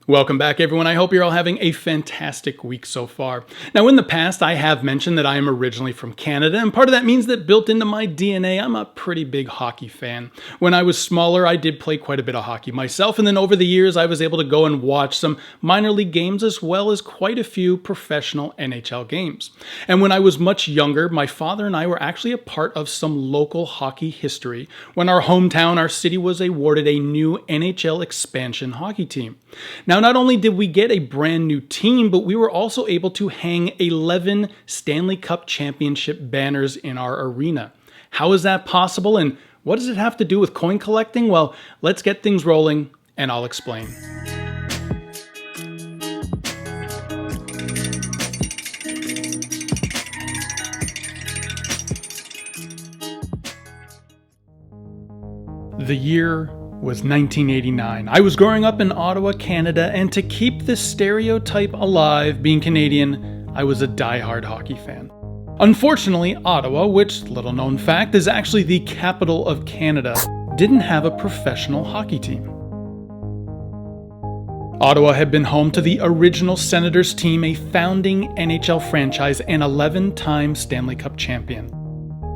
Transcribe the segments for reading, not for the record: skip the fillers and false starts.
Welcome back, everyone. I hope you're all having a fantastic week so far. Now, in the past, I have mentioned that I am originally from Canada, and part of that means that built into my DNA, I'm a pretty big hockey fan. When I was smaller, I did play quite a bit of hockey myself, and then over the years, I was able to go and watch some minor league games as well as quite a few professional NHL games. And when I was much younger, my father and I were actually a part of some local hockey history when our hometown, our city, was awarded a new NHL expansion hockey team. Now, not only did we get a brand new team, but we were also able to hang 11 Stanley Cup Championship banners in our arena. How is that possible, and what does it have to do with coin collecting? Well, let's get things rolling, and I'll explain. The year was 1989. I was growing up in Ottawa, Canada, and to keep this stereotype alive, being Canadian, I was a die-hard hockey fan. Unfortunately, Ottawa, which, little known fact, is actually the capital of Canada, didn't have a professional hockey team. Ottawa had been home to the original Senators team, a founding NHL franchise and 11-time Stanley Cup champion.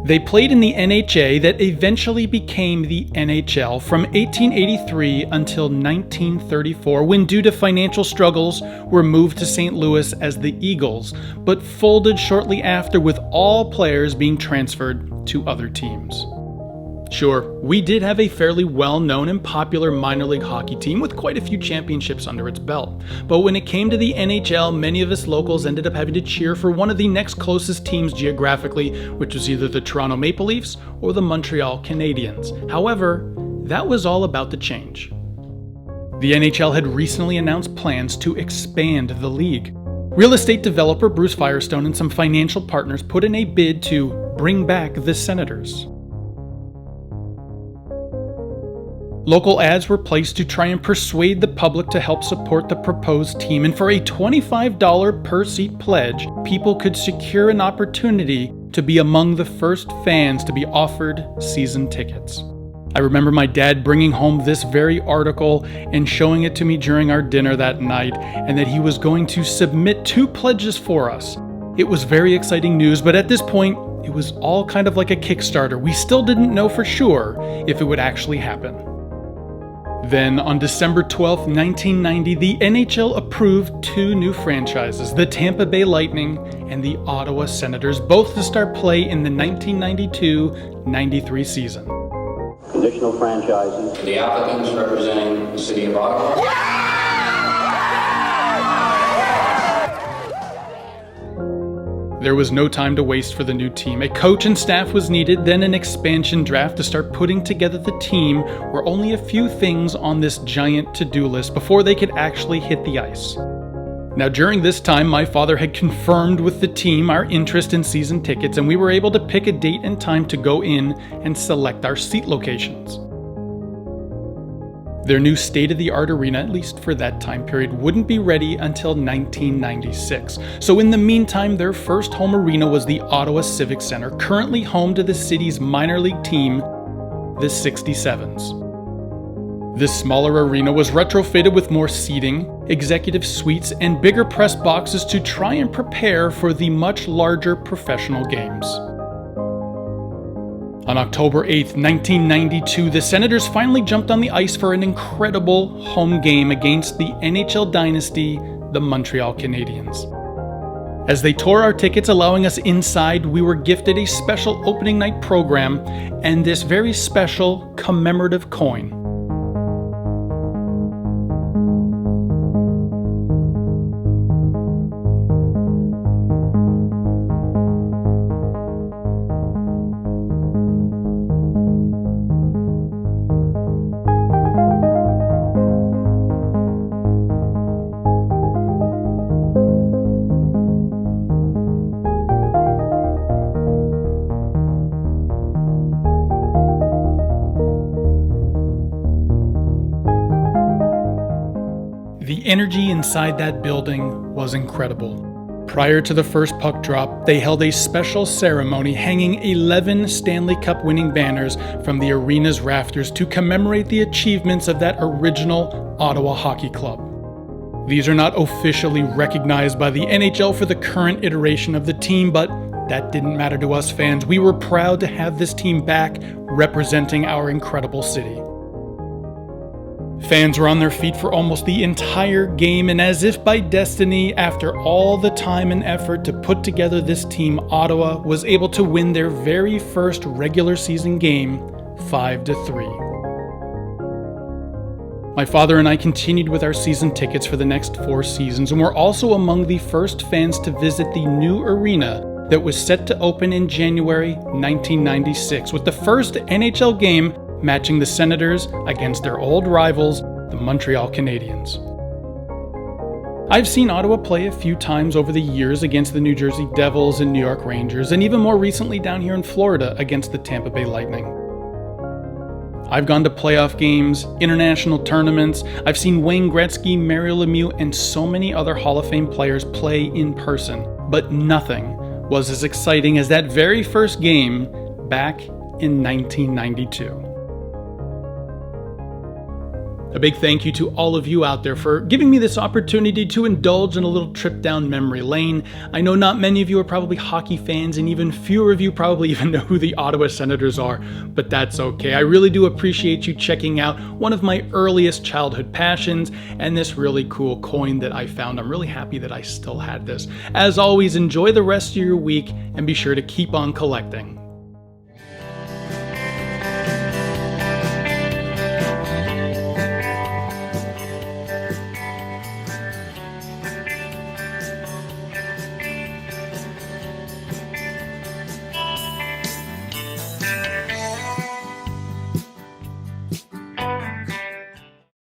They played in the NHA that eventually became the NHL from 1883 until 1934, when due to financial struggles were moved to St. Louis as the Eagles, but folded shortly after, with all players being transferred to other teams. Sure, we did have a fairly well-known and popular minor league hockey team with quite a few championships under its belt. But when it came to the NHL, many of us locals ended up having to cheer for one of the next closest teams geographically, which was either the Toronto Maple Leafs or the Montreal Canadiens. However, that was all about to change. The NHL had recently announced plans to expand the league. Real estate developer Bruce Firestone and some financial partners put in a bid to bring back the Senators. Local ads were placed to try and persuade the public to help support the proposed team, and for a $25 per seat pledge, people could secure an opportunity to be among the first fans to be offered season tickets. I remember my dad bringing home this very article and showing it to me during our dinner that night, and that he was going to submit 2 pledges for us. It was very exciting news, but at this point, it was all kind of like a Kickstarter. We still didn't know for sure if it would actually happen. Then, on December 12, 1990, the NHL approved 2 new franchises, the Tampa Bay Lightning and the Ottawa Senators, both to start play in the 1992-93 season. Conditional franchises. The applicants representing the city of Ottawa. There was no time to waste for the new team. A coach and staff was needed, then an expansion draft to start putting together the team, were only a few things on this giant to-do list before they could actually hit the ice. Now, during this time, my father had confirmed with the team our interest in season tickets, and we were able to pick a date and time to go in and select our seat locations. Their new state-of-the-art arena, at least for that time period, wouldn't be ready until 1996. So in the meantime, their first home arena was the Ottawa Civic Center, currently home to the city's minor league team, the 67s. This smaller arena was retrofitted with more seating, executive suites, and bigger press boxes to try and prepare for the much larger professional games. On October 8, 1992, the Senators finally jumped on the ice for an incredible home game against the NHL dynasty, the Montreal Canadiens. As they tore our tickets, allowing us inside, we were gifted a special opening night program and this very special commemorative coin. The energy inside that building was incredible. Prior to the first puck drop, they held a special ceremony hanging 11 Stanley Cup winning banners from the arena's rafters to commemorate the achievements of that original Ottawa Hockey Club. These are not officially recognized by the NHL for the current iteration of the team, but that didn't matter to us fans. We were proud to have this team back representing our incredible city. Fans were on their feet for almost the entire game, and as if by destiny, after all the time and effort to put together this team, Ottawa was able to win their very first regular season game 5-3. My father and I continued with our season tickets for the next 4 seasons, and were also among the first fans to visit the new arena that was set to open in January 1996, with the first NHL game matching the Senators against their old rivals, the Montreal Canadiens. I've seen Ottawa play a few times over the years against the New Jersey Devils and New York Rangers, and even more recently down here in Florida against the Tampa Bay Lightning. I've gone to playoff games, international tournaments. I've seen Wayne Gretzky, Mario Lemieux, and so many other Hall of Fame players play in person, but nothing was as exciting as that very first game back in 1992. A big thank you to all of you out there for giving me this opportunity to indulge in a little trip down memory lane. I know not many of you are probably hockey fans, and even fewer of you probably even know who the Ottawa Senators are, but that's okay. I really do appreciate you checking out one of my earliest childhood passions and this really cool coin that I found. I'm really happy that I still had this. As always, enjoy the rest of your week and be sure to keep on collecting.